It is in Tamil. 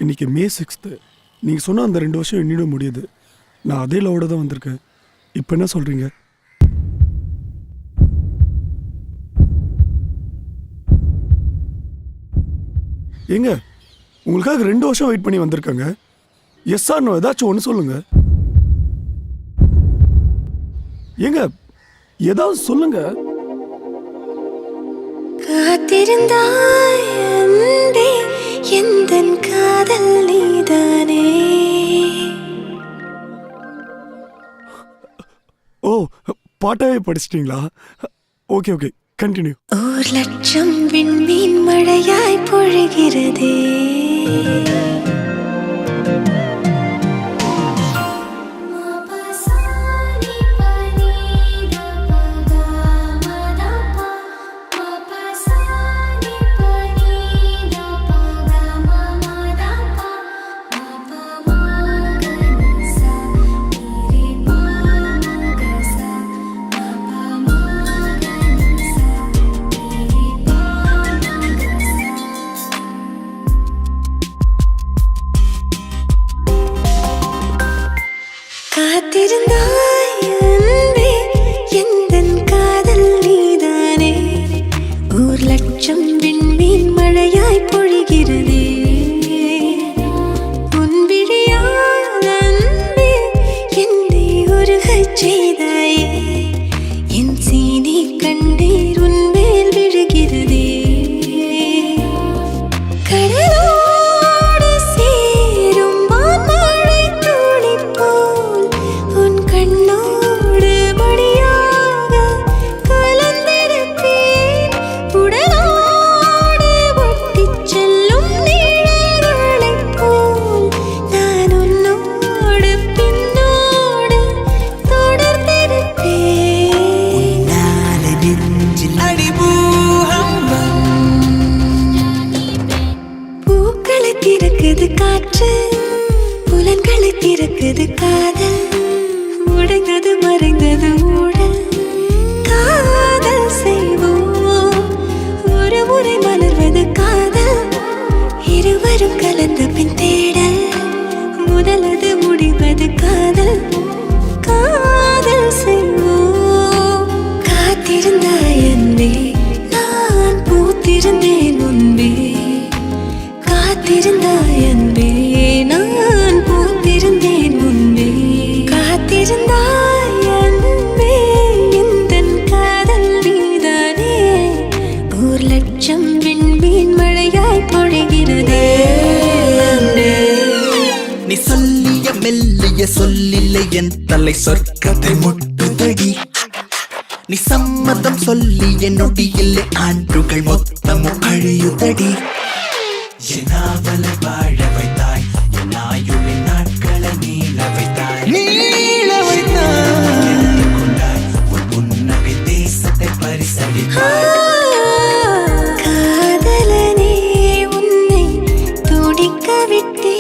இன்னைக்கு மே 6th. நீங்கள் சொன்ன அந்த 2 வருஷம் என்னிட முடியுது. நான் அதே லவோட தான் வந்திருக்கேன். இப்போ என்ன சொல்கிறீங்க? ஏங்க உங்களுக்காக 2 வருஷம் வெயிட் பண்ணி வந்திருக்காங்க. எஸ் ஆர் நோ ஏதாச்சும் ஒன்று சொல்லுங்க. ஏங்க ஏதாவது சொல்லுங்க. காத்திருந்தாய் அன்பே எந்தன் காதல் நீதானே. ஓ, பாட்டாவே படிச்சிட்டிங்களா? Okay okay, continue. 1,00,000 விண்மீன் மழையாய் பொழிகிறதே. காத்திருந்தாய் அன்பே எந்தன் காதல் நீதானே. 1,00,000 விண்மீன் மழையாய் பொழிகிறதே. உன் விழியால் அன்பே என்னை உருகச் செய்தாயே. என் சீனி கண்ணீர் உன் மேல் விழுகிறதே. கடலோடு சேரும் வான்மழை துளி போல் உன் கண்ணோடு மடியாக கலந்திருப்பேன். உடலோடு ஒட்டிச் செல்லும் நிழல்களைப் போல் நான் உன்னோடு பின்னோடு தொடர்ந்திருப்பேன். பூக்களை திறக்குது காற்று, புலன்களை திறக்குது காதல். உடைந்தது மறைந்தது ஊழல், காதல் செய்வோம். ஒரு முறை மலர்வது காதல், இருவரும் கலந்த பின் தேடல். முதலது முடிவது காதல், காதல் செய்வோம். காத்திருந்தாய் அன்பே நான் பூத்திருந்தேன் முன்பே. காத்திருந்தாய் அன்பே நான் பூத்திருந்தேன் முன்பே. காத்திருந்தாய் அன்பே எந்தன் காதல் நீதானே. 1,00,000 விண்மீன் மழையாய் பொழிகிறதே. நீ சொல்லிய மெல்லிய சொல்லில்லை என் தலை சொர்க்கத்தை முட்டுதடி. நீ சம்மதம் சொல்லிய நொடியில் ஆண்டுகள் மொத்தமும் கழியுதடி. என் ஆவலை வாழ வைத்தாய், என் ஆயுளின் நாட்களை நீள வைத்தாய், நீள வைத்தாய். கொண்டாய் உன் புன்னகை தேசத்தை பரிசளித்தாய். காதலனே உன்னை துடிக்க விட்டேன்.